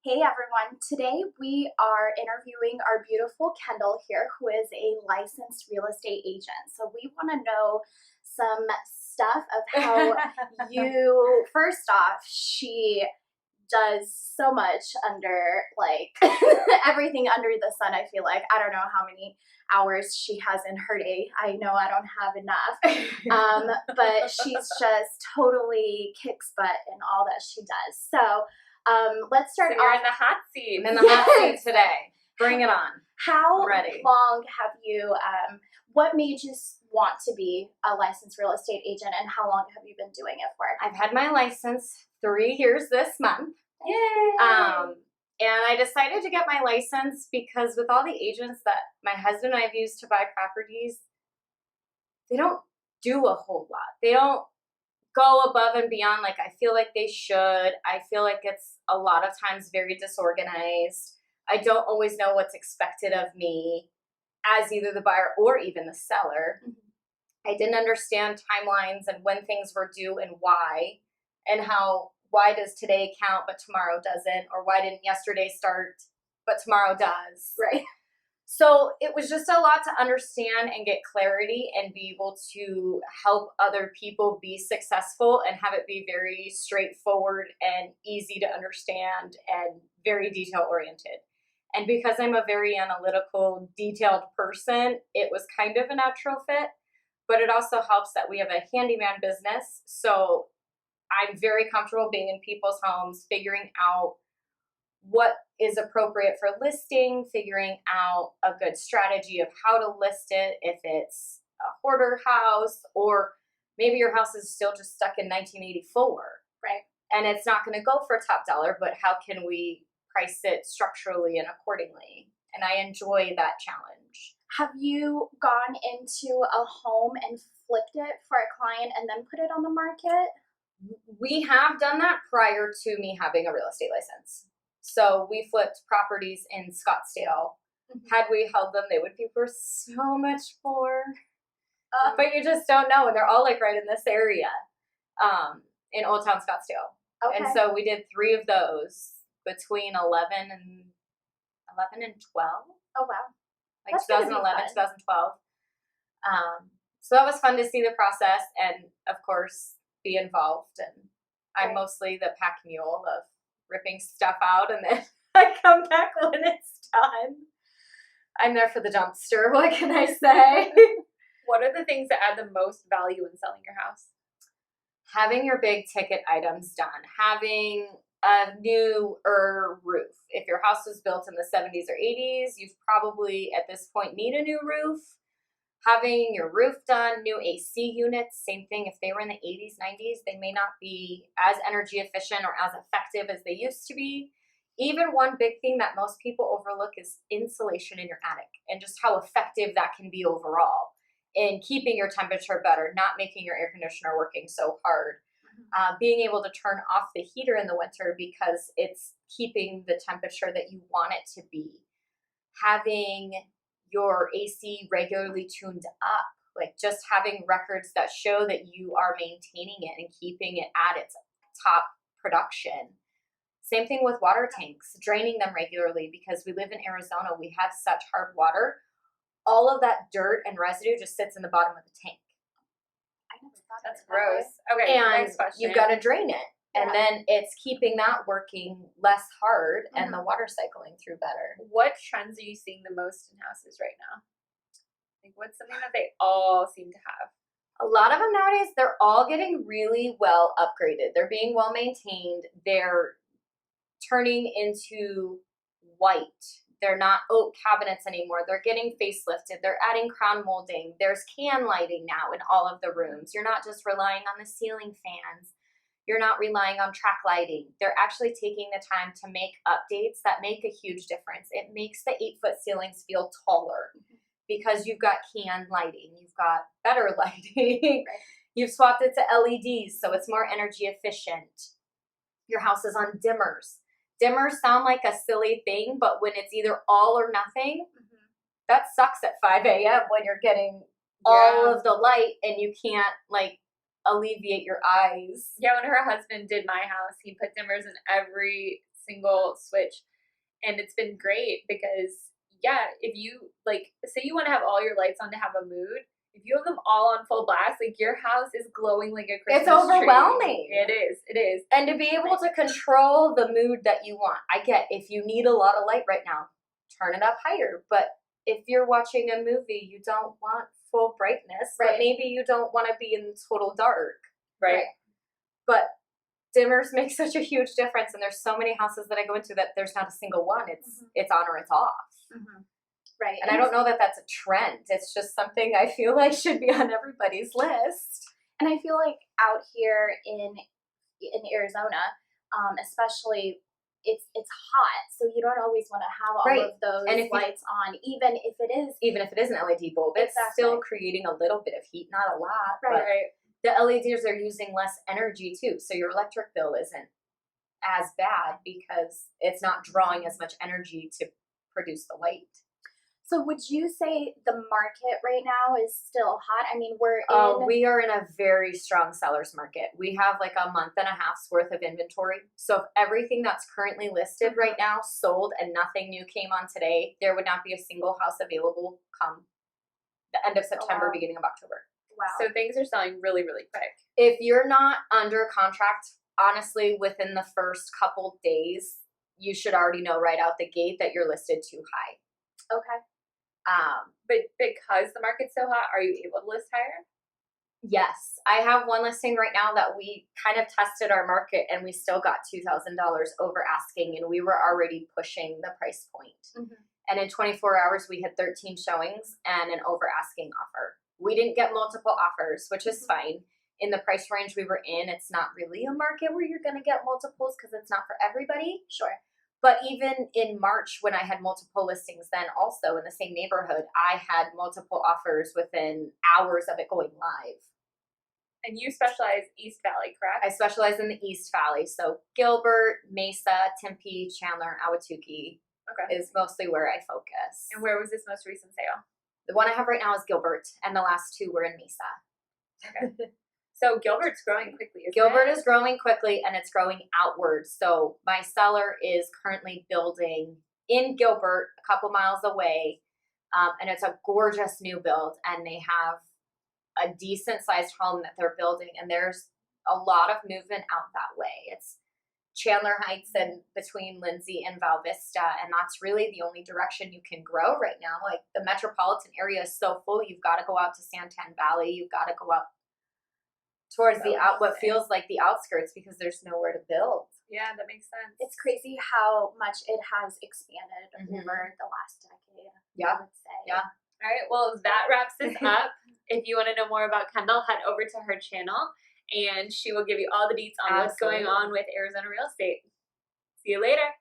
Hey everyone, today we are interviewing our beautiful Kendal here, who is a licensed real estate agent. So we want to know some stuff of how first off, she does so much under everything under the sun. I feel like I don't know how many hours she has in her day. I know I don't have enough, but she's just totally kicks butt in all that she does. So let's start so you're off. in the hot seat. I'm in the hot seat today. Bring it on. How Ready. long have you, what made you want to be a licensed real estate agent, and how long have you been doing it for? I've had my license 3 years this month. Yay! And I decided to get my license because with all the agents that my husband and I have used to buy properties, they don't do a whole lot. They don't go above and beyond like I feel like they should. I feel like it's a lot of times very disorganized. I don't always know what's expected of me as either the buyer or even the seller. Mm-hmm. I didn't understand timelines and when things were due and why why does today count but tomorrow doesn't, or why didn't yesterday start but tomorrow does. Right. So it was just a lot to understand and get clarity and be able to help other people be successful and have it be very straightforward and easy to understand and very detail oriented. And because I'm a very analytical, detailed person, it was kind of a natural fit, but it also helps that we have a handyman business. So I'm very comfortable being in people's homes, figuring out what is appropriate for listing, figuring out a good strategy of how to list it, if it's a hoarder house, or maybe your house is still just stuck in 1984, right? And it's not going to go for top dollar, but how can we price it structurally and accordingly? And I enjoy that challenge. Have you gone into a home and flipped it for a client and then put it on the market? We have done that prior to me having a real estate license. So we flipped properties in Scottsdale. Mm-hmm. Had we held them, they would be worth so much more. But you just don't know. And they're all like right in this area, in Old Town Scottsdale. Okay. And so we did 3 of those between 11 and 12. Oh, wow. Like that's 2011, 2012. So that was fun to see the process and, of course, be involved. And I'm mostly the pack mule of ripping stuff out, and then I come back when it's done. I'm there for the dumpster. What can I say? What are the things that add the most value in selling your house? Having your big ticket items done. Having a newer roof. If your house was built in the 70s or 80s, you probably at this point need a new roof. Having your roof done, new AC units, same thing. If they were in the 80s, 90s, they may not be as energy efficient or as effective as they used to be. Even one big thing that most people overlook is insulation in your attic and just how effective that can be overall in keeping your temperature better, not making your air conditioner working so hard. Being able to turn off the heater in the winter because it's keeping the temperature that you want it to be. Having your AC regularly tuned up, like just having records that show that you are maintaining it and keeping it at its top production. Same thing with water tanks, draining them regularly because we live in Arizona. We have such hard water. All of that dirt and residue just sits in the bottom of the tank. I never thought that's of it that gross. Okay, and next question. You've got to drain it. And then it's keeping that working less hard and the water cycling through better. What trends are you seeing the most in houses right now? Like, what's something that they all seem to have? A lot of them nowadays, they're all getting really well upgraded. They're being well maintained. They're turning into white. They're not oak cabinets anymore. They're getting facelifted. They're adding crown molding. There's can lighting now in all of the rooms. You're not just relying on the ceiling fans. You're not relying on track lighting. They're actually taking the time to make updates that make a huge difference. It makes the 8-foot ceilings feel taller because you've got can lighting. You've got better lighting. Right. You've swapped it to LEDs, so it's more energy efficient. Your house is on dimmers. Dimmers sound like a silly thing, but when it's either all or nothing, that sucks at 5 a.m. when you're getting all of the light and you can't, alleviate your eyes. Yeah, when her husband did my house, he put dimmers in every single switch. And it's been great because, yeah, if you, like, say you want to have all your lights on to have a mood, if you have them all on full blast, like, your house is glowing like a Christmas It's overwhelming. tree. It is. And to be able to control the mood that you want. I get if you need a lot of light right now, turn it up higher. But if you're watching a movie, you don't want full brightness. But maybe you don't want to be in total dark. Right. But dimmers make such a huge difference, and there's so many houses that I go into that there's not a single one. It's on or it's off. Right. And I don't know that that's a trend. It's just something I feel like should be on everybody's list. And I feel like out here in Arizona, especially, it's hot, so you don't always want to have all of those and lights on, even if it is an LED bulb. It's still creating a little bit of heat, not a lot. Right. But the LEDs are using less energy too, so your electric bill isn't as bad because it's not drawing as much energy to produce the light. So would you say the market right now is still hot? I mean, we are in a very strong seller's market. We have like a month and a half's worth of inventory. So if everything that's currently listed right now sold and nothing new came on today, there would not be a single house available come the end of September, beginning of October. Wow. So things are selling really, really quick. If you're not under contract, honestly, within the first couple days, you should already know right out the gate that you're listed too high. Okay. But because the market's so hot, are you able to list higher? Yes. I have one listing right now that we kind of tested our market and we still got $2,000 over asking, and we were already pushing the price point. And in 24 hours, we had 13 showings and an over asking offer. We didn't get multiple offers, which is fine. In the price range we were in, it's not really a market where you're going to get multiples because it's not for everybody. Sure. But even in March, when I had multiple listings, then also in the same neighborhood, I had multiple offers within hours of it going live. And you specialize East Valley, correct? I specialize in the East Valley. So Gilbert, Mesa, Tempe, Chandler, and Ahwatukee is mostly where I focus. And where was this most recent sale? The one I have right now is Gilbert, and the last two were in Mesa. Okay. So Gilbert's growing quickly, isn't Gilbert it? is growing quickly, and it's growing outwards. So my seller is currently building in Gilbert, a couple miles away, and it's a gorgeous new build, and they have a decent-sized home that they're building, and there's a lot of movement out that way. It's Chandler Heights and between Lindsay and Val Vista, and that's really the only direction you can grow right now. Like, the metropolitan area is so full, you've got to go out to Santan Valley, you've got to go out towards what feels like the outskirts because there's nowhere to build. Yeah, that makes sense. It's crazy how much it has expanded over the last decade. Yeah. I would say. Yeah. All right, well, that wraps this up. If you want to know more about Kendal, head over to her channel, and she will give you all the deets on what's going on with Arizona real estate. See you later.